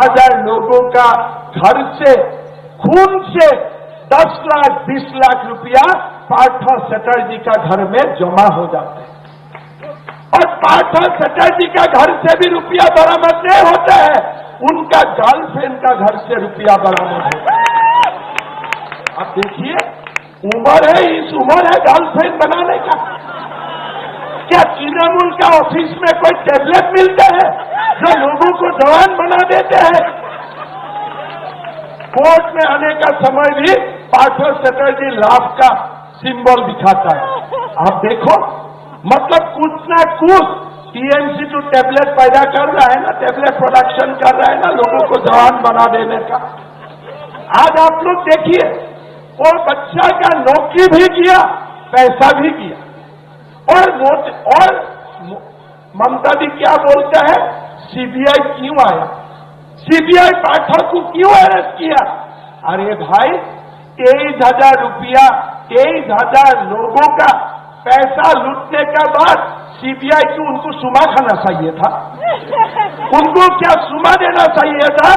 10,000 लोगों का घर से खून से 10 लाख 20 लाख रुपया पार्थो चटर्जी का घर में जमा हो जाते हैं और पार्थो चटर्जी का घर से भी रुपया बरामद नहीं होता है, उनका गर्लफ्रेंड का घर से रुपया बरामद होता है। आप देखिए, उम्र है, इस उम्र है गर्लफ्रेंड बनाने का। क्या तृणमूल का ऑफिस में कोई टैबलेट मिलते हैं जो लोगों को जवान बना देते हैं? कोर्ट में आने का समय भी पार्थो चटर्जी लाभ का सिंबल दिखाता है। आप देखो, मतलब कुछ ना कुछ टीएमसी तो टैबलेट पैदा कर रहा है ना, टैबलेट प्रोडक्शन कर रहा है ना, लोगों को जवान बना देने का। आज आप लोग देखिए, वो बच्चा का नौकरी भी किया, पैसा भी किया, और ममता जी क्या बोलता है, सीबीआई क्यों आया, सीबीआई पाठक को क्यों अरेस्ट किया? अरे भाई, 23,000 रुपया 23,000 लोगों का पैसा लूटने के बाद सीबीआई को उनको सुमा खाना चाहिए था, उनको क्या सुमा देना चाहिए था?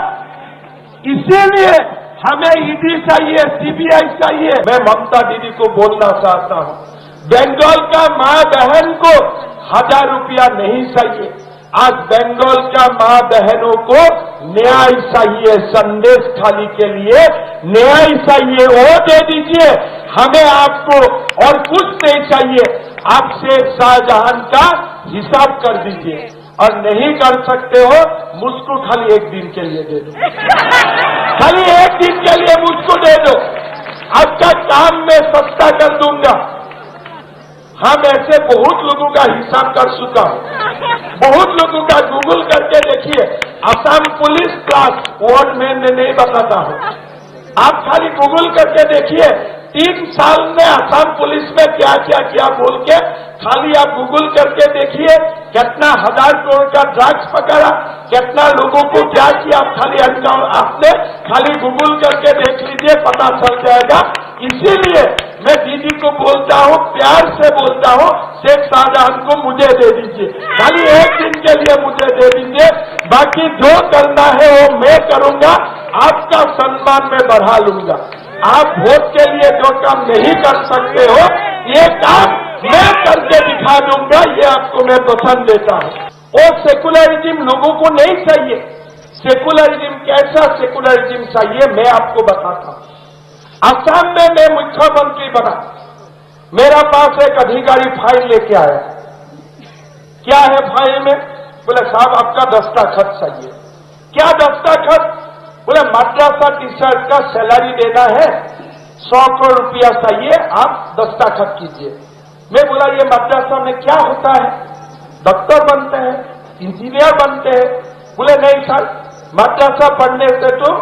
इसीलिए हमें ईडी चाहिए, सीबीआई चाहिए। मैं ममता दीदी को बोलना चाहता हूं, बंगाल का मां बहन को 1,000 रुपया नहीं चाहिए। आज बंगाल का मां बहनों को न्याय चाहिए, संदेश खाली के लिए न्याय चाहिए, वो दे दीजिए हमें, आपको और कुछ नहीं चाहिए। आप शेख शाहजहां का हिसाब कर दीजिए, और नहीं कर सकते हो मुझको खाली एक दिन के लिए दे दो, खाली एक दिन के लिए मुझको दे दो, आपका काम मैं सस्ता कर दूंगा। हम ऐसे बहुत लोगों का हिसाब कर चुका हूं, बहुत लोगों का गूगल करके देखिए। असम पुलिस क्लास वर्ड में नहीं बताता हूं, आप खाली गूगल करके देखिए 3 साल में असम पुलिस में क्या क्या किया बोल के, खाली आप गूगल करके देखिए कितना 1,000 करोड़ का ड्रग्स पकड़ा, कितना लोगों को क्या किया, खाली आपने खाली गूगल करके देख लीजिए, पता चल जाएगा। इसीलिए मैं दीदी को बोलता हूं, प्यार से बोलता हूं, शेख शाहजहां को मुझे दे दीजिए, खाली एक दिन के लिए मुझे दे दीजिए, बाकी जो करना है वो मैं करूंगा, आपका सम्मान मैं बढ़ा लूंगा। आप वोट के लिए जो काम नहीं कर सकते हो, ये काम मैं करके दिखा दूंगा, ये आपको मैं पसंद देता हूं। और सेकुलरिज्म लोगों को नहीं चाहिए। सेकुलरिज्म कैसा सेकुलरिज्म चाहिए मैं आपको बताता हूं। असम में मैं मुख्यमंत्री बना, मेरा पास एक अधिकारी फाइल लेके आया, क्या है फाइल में? बोले साहब आपका दस्तखत चाहिए। क्या दस्तखत? बोले मद्रासा टीचर का सैलरी देना है, 100 करोड़ रुपया चाहिए, आप दस्तखत कीजिए। मैं बोला ये मद्रासा में क्या होता है? डॉक्टर बनते हैं, इंजीनियर बनते हैं। बोले नहीं सर, मद्रासा पढ़ने से तो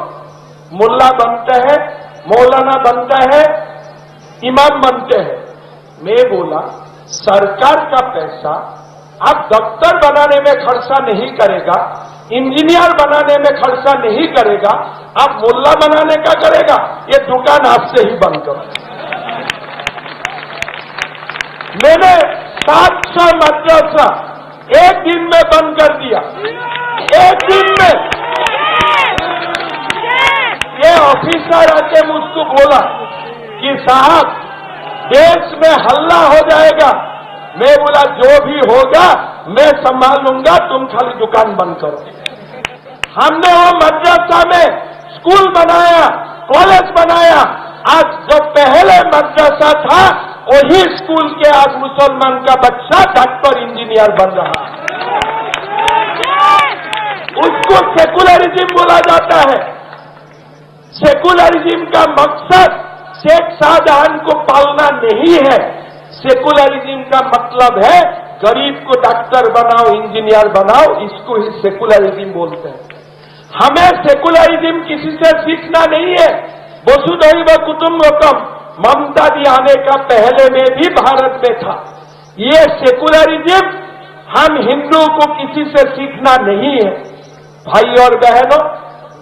मुल्ला बनते हैं, मौलाना बनता है, इमाम बनते हैं। मैं बोला सरकार का पैसा आप डॉक्टर बनाने में खर्चा नहीं करेगा, इंजीनियर बनाने में खर्चा नहीं करेगा, आप मुल्ला बनाने का करेगा, ये दुकान आपसे ही बंद करो। मैंने 700 मद्रासा एक दिन में बंद कर दिया, एक दिन में। ये ऑफिसर आके मुझको बोला कि साहब देश में हल्ला हो जाएगा। मैं बोला जो भी होगा मैं संभालूंगा, तुम खाली दुकान बंद करो। हमने वो मद्रासा में स्कूल बनाया, कॉलेज बनाया। आज जो पहले मद्रासा था वही स्कूल के आज मुसलमान का बच्चा डॉक्टर इंजीनियर बन रहा है। उसको सेकुलरिज्म बोला जाता है। सेकुलरिज्म का मकसद शेख शाहजहां को पालना नहीं है। सेकुलरिज्म का मतलब है गरीब को डॉक्टर बनाओ, इंजीनियर बनाओ, इसको ही सेकुलरिज्म बोलते हैं। हमें सेकुलरिज्म किसी से सीखना नहीं है। वसुधैव कुटुंबकम ममता जी आने का पहले में भी भारत में था। ये सेकुलरिज्म हम हिंदुओं को किसी से सीखना नहीं है। भाई और बहनों,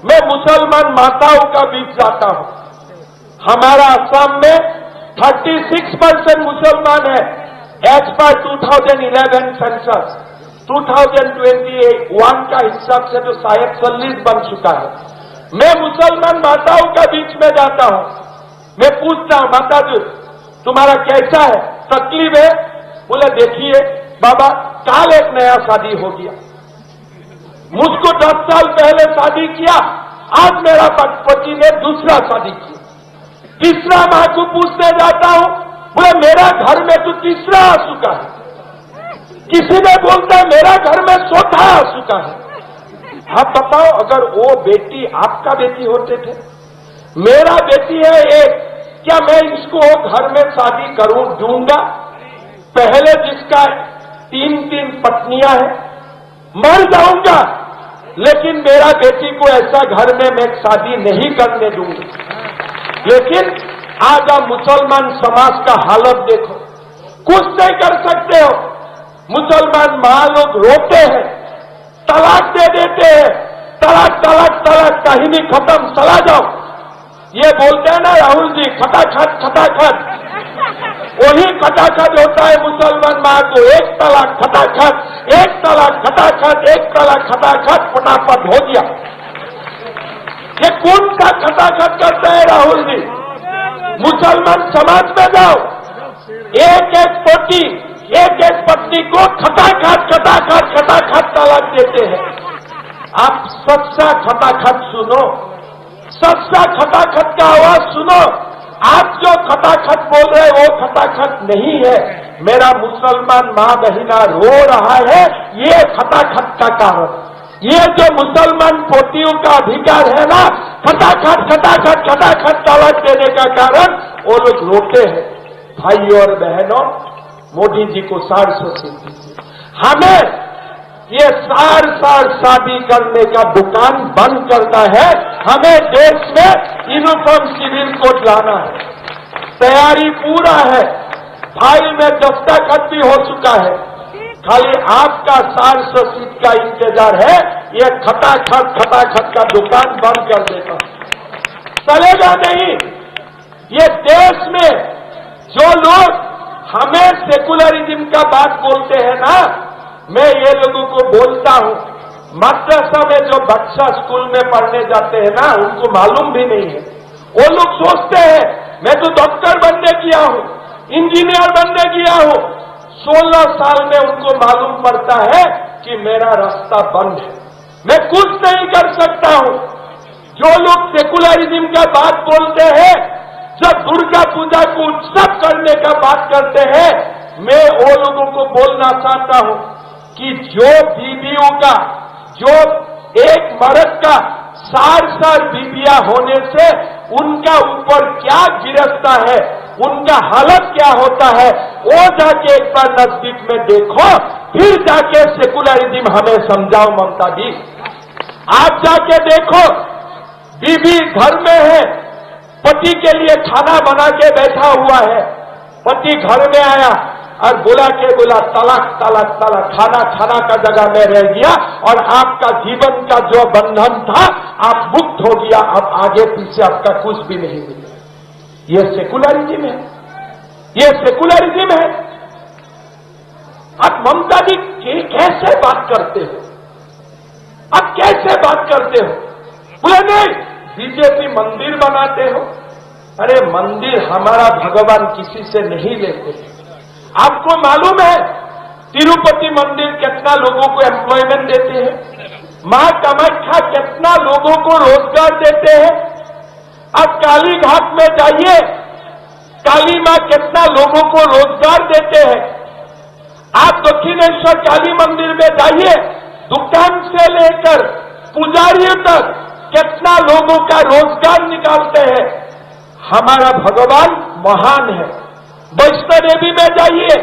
मैं मुसलमान माताओं का बीच जाता हूं। हमारा असम में 36% मुसलमान है एज पर 2011 सेंसस। 2021 का हिसाब से तो शायद 40 बन चुका है। मैं मुसलमान माताओं का बीच में जाता हूं, मैं पूछता हूं, माता जी तुम्हारा कैसा है, तकलीफ है? बोले देखिए बाबा, काल एक नया शादी हो गया, मुझको 10 साल पहले शादी किया, आज मेरा पति ने दूसरा शादी किया। तीसरा मां को पूछने जाता हूं, बोले मेरा घर में तो तीसरा आ चुका है। किसी ने बोलता है मेरा घर में चौथा आ चुका है। आप बताओ, अगर वो बेटी आपका बेटी होते थे, मेरा बेटी है एक, क्या मैं इसको घर में शादी करूं दूंगा? पहले जिसका 3 पत्नियां हैं, मर जाऊंगा, लेकिन मेरा बेटी को ऐसा घर में मैं शादी नहीं करने दूंगा। लेकिन आज आप मुसलमान समाज का हालत देखो, कुछ नहीं कर सकते हो। मुसलमान मां लोग रोते हैं, तलाक दे देते हैं, तलाक तलाक तलाक, कहानी खत्म, चला जाओ। ये बोलते हैं ना राहुल जी, खटाखट खटाखट, वही खटाखट होता है मुसलमान मां को। एक तलाक खटाखट, एक तलाक खटाखट, एक तलाक खटाखट, फटाफट हो गया। ये कौन सा खटाखट करता है राहुल जी? मुसलमान समाज में जाओ, एक एक पत्नी को खटाखट खटाखट खटाखट तलाक देते हैं। आप सच्चा खटाखट सुनो, सच्चा खटाखट का आवाज सुनो। आप जो खटाखट बोल रहे वो खटाखट नहीं है। मेरा मुसलमान मां बहिना रो रहा है, ये खटाखट का कारण। ये जो मुसलमान पोतियों का अधिकार है ना, खटाखट खटाखट खटाखट तलाक देने का कारण वो लोग रोते हैं। भाइयों और बहनों, मोदी जी को 400 हमें ये सार शादी करने का दुकान बंद करना है। हमें देश में यूनिफॉर्म सिविल कोड लाना है। तैयारी पूरा है, फाइल में दस्तखत भी हो चुका है, खाली आपका 400 सीट का इंतजार है। ये खटाखट का दुकान बंद कर देता, चलेगा नहीं। ये देश में जो लोग हमें सेकुलरिज्म का बात बोलते हैं ना, मैं ये लोगों को बोलता हूं, मद्रसा में जो बच्चा स्कूल में पढ़ने जाते हैं ना, उनको मालूम भी नहीं है। वो लोग सोचते हैं मैं तो डॉक्टर बनने गया हूं, इंजीनियर बनने गया हूं। 16 साल में उनको मालूम पड़ता है कि मेरा रास्ता बंद है, मैं कुछ नहीं कर सकता हूं। जो लोग सेकुलरिज्म का बात बोलते हैं, जब दुर्गा पूजा को उत्सव करने का बात करते हैं, मैं वो लोगों को बोलना चाहता हूं कि जो बीवियों का, जो एक मर्द का 4 बीबियां होने से उनका ऊपर क्या गिरफ्ता है, उनका हालत क्या होता है, वो जाके एक बार नजदीक में देखो, फिर जाके सेकुलरिज्म हमें समझाओ। ममता जी, आप जाके देखो, बीबी घर में है, पति के लिए खाना बना के बैठा हुआ है, पति घर में आया और बोला तलाक तलाक तलाक, खाना का जगह में रह गया और आपका जीवन का जो बंधन था आप मुक्त हो गया, अब आगे पीछे आपका कुछ भी नहीं मिला। ये सेकुलरिज्म है, ये सेकुलरिज्म है। आप ममता जी कैसे बात करते हो, आप कैसे बात करते हो? बोले नहीं, बीजेपी मंदिर बनाते हो। अरे मंदिर हमारा भगवान किसी से नहीं लेते। आपको मालूम है तिरुपति मंदिर कितना लोगों को एम्प्लॉयमेंट देते हैं, मां कामाख्या कितना लोगों को रोजगार देते हैं। अब काली घाट में जाइए, काली मां कितना लोगों को रोजगार देते हैं। आप दक्षिणेश्वर काली मंदिर में जाइए, दुकान से लेकर पुजारियों तक कितना लोगों का रोजगार निकालते हैं। हमारा भगवान महान है। वैष्णो देवी में जाइए,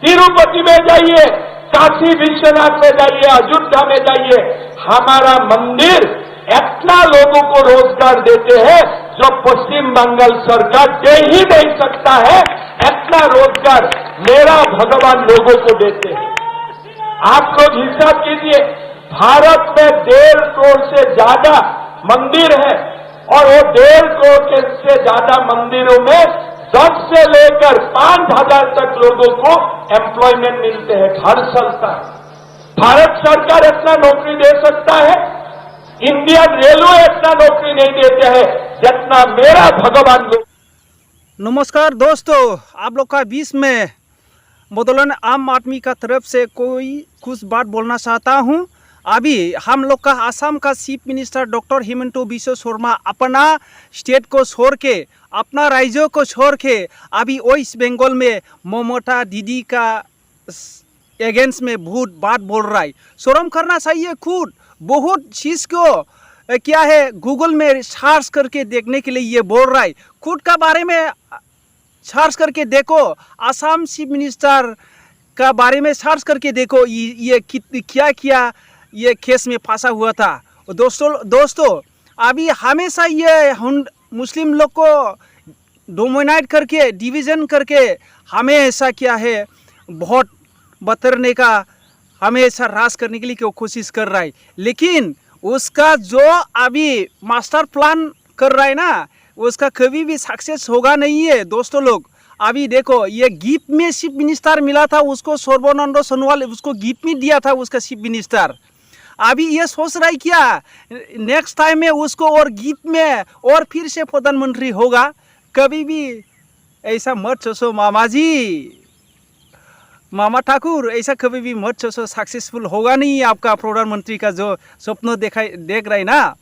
तिरुपति में जाइए, काशी विश्वनाथ में जाइए, अयोध्या में जाइए, हमारा मंदिर इतना लोगों को रोजगार देते हैं जो पश्चिम बंगाल सरकार दे ही नहीं सकता है। इतना रोजगार मेरा भगवान लोगों को देते हैं। आप लोग हिसाब कीजिए, भारत में 1.5 करोड़ से ज्यादा मंदिर है और वो 1.5 करोड़ से ज्यादा मंदिरों में 10 से लेकर 5,000 तक लोगों को एम्प्लॉयमेंट मिलते हैं, घर चलता है। भारत सरकार इतना नौकरी दे सकता है, इंडियन रेलवे इतना नौकरी नहीं देते हैं जितना मेरा भगवान लोग। नमस्कार दोस्तों, आप लोग का बीच में बदौलन आम आदमी का तरफ से कोई कुछ बात बोलना चाहता हूं। अभी हम लोग का असम का chief minister doctor Himanta Biswa Sharma अपना स्टेट को छोड़ के, अपना राज्य को छोड़ के अभी वेस्ट बंगाल में ममता दीदी का अगेंस्ट में बहुत बात बोल रहा है। शर्म करना चाहिए। खुद बहुत चीज़ को क्या है गूगल में सर्च करके देखने के लिए ये बोल रहा है। खुद का बारे में सर्च करके देखो, असम चीफ मिनिस्टर का बारे में सर्च करके देखो, ये क्या क्या ये केस में फंसा हुआ था। दोस्तों अभी हमेशा ये मुस्लिम लोग को डोमिनेट करके, डिवीज़न करके हमेशा क्या है बहुत बतरने का, हमेशा राज करने के लिए कोशिश कर रहा है। लेकिन उसका जो अभी मास्टर प्लान कर रहा है ना, उसका कभी भी सक्सेस होगा नहीं है। दोस्तों लोग अभी देखो, ये गिफ्ट में चीफ मिनिस्टर मिला था उसको, सर्बानंद सोनोवाल उसको गिफ्ट में दिया था उसका चीफ मिनिस्टर। अभी ये सोच रहा है क्या नेक्स्ट टाइम में उसको और गिफ्ट में और फिर से प्रधानमंत्री होगा। कभी भी ऐसा मत सोचो मामा जी, मामा ठाकुर, ऐसा कभी भी मत सोचो। सक्सेसफुल होगा नहीं आपका प्रधानमंत्री का जो सपनों देख रहा है ना,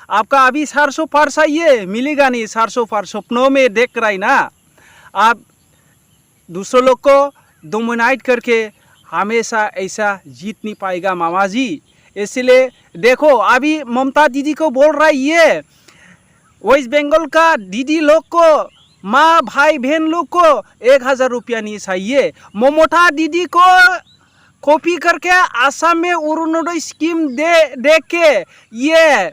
आपका अभी 400 पार चाहिए, मिलेगा नहीं। 400 पार सपनों में देख रहा है ना, आप दूसरों लोग को डोमिनेट करके हमेशा ऐसा जीत नहीं पाएगा मामा जी। इसलिए देखो अभी ममता दीदी को बोल रहा है, ये वेस्ट बंगाल का दीदी लोग को, माँ भाई बहन लोग को 1000 रुपया नहीं चाहिए। ममता दीदी को कॉपी करके आसाम में अरुणोदय स्कीम दे के ये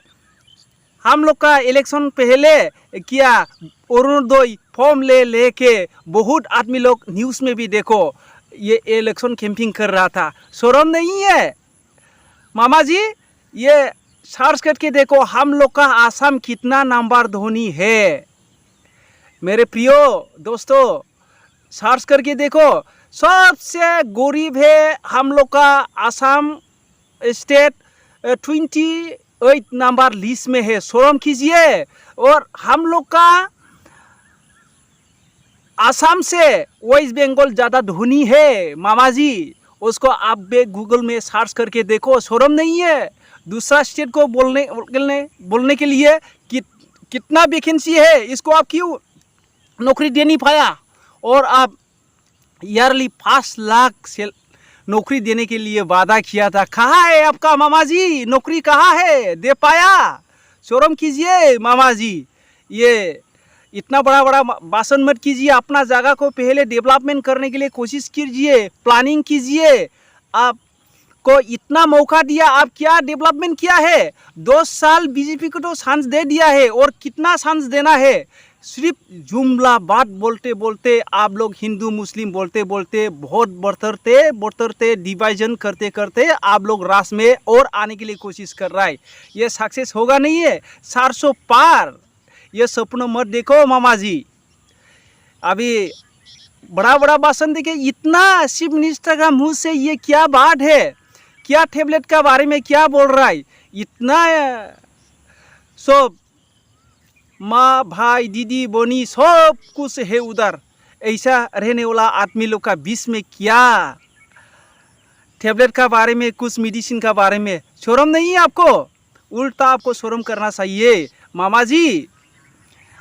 हम लोग का इलेक्शन पहले किया, अरुणोदय फॉर्म लेके बहुत आदमी लोग न्यूज़ में भी देखो ये इलेक्शन कैंपिंग कर रहा था। शर्म नहीं है मामा जी? ये सर्च करके देखो हम लोग का आसाम कितना नंबर धोनी है। मेरे प्रियो दोस्तों सर्च करके देखो, सबसे गरीब है हम लोग का आसाम स्टेट, 28 नंबर लिस्ट में है। शर्म कीजिए। और हम लोग का आसाम से वेस्ट बंगाल ज़्यादा धोनी है मामा जी, उसको आप भी गूगल में सर्च करके देखो। शर्म नहीं है दूसरा स्टेट को बोलने के लिए कितना वैकेंसी है, इसको आप क्यों नौकरी दे नहीं पाया? और आप ईयरली 5 लाख से नौकरी देने के लिए वादा किया था। कहाँ है आपका मामा जी? नौकरी कहाँ है? दे पाया? शर्म कीजिए मामा जी। ये इतना बड़ा भाषण मत कीजिए। अपना जगह को पहले डेवलपमेंट करने के लिए कोशिश कीजिए, प्लानिंग कीजिए। आपको इतना मौका दिया, आप क्या डेवलपमेंट किया है? 2 साल बीजेपी को तो चांस दे दिया है, और कितना चांस देना है? सिर्फ जुमला बात बोलते बोलते आप लोग हिंदू मुस्लिम बोलते बहुत बढ़ते डिवाइजन करते आप लोग रास में और आने के लिए कोशिश कर रहा है। ये सक्सेस होगा नहीं है। 400 पार ये सपना मत देखो मामा जी। अभी बड़ा भाषण देखे, इतना चीफ मिनिस्टर का मुंह से ये क्या बात है? क्या टैबलेट का बारे में क्या बोल रहा है? इतना सब माँ भाई दीदी बोनी सब कुछ है उधर। ऐसा रहने वाला आदमी लोग का बीच में क्या टैबलेट का बारे में, कुछ मेडिसिन का बारे में शर्म नहीं है आपको? उल्टा आपको शर्म करना चाहिए मामा जी।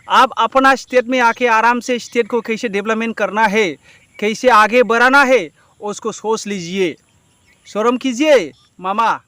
आप अपना स्टेट में आके आराम से स्टेट को कैसे डेवलपमेंट करना है, कैसे आगे बढ़ाना है, उसको सोच लीजिए। शर्म कीजिए मामा।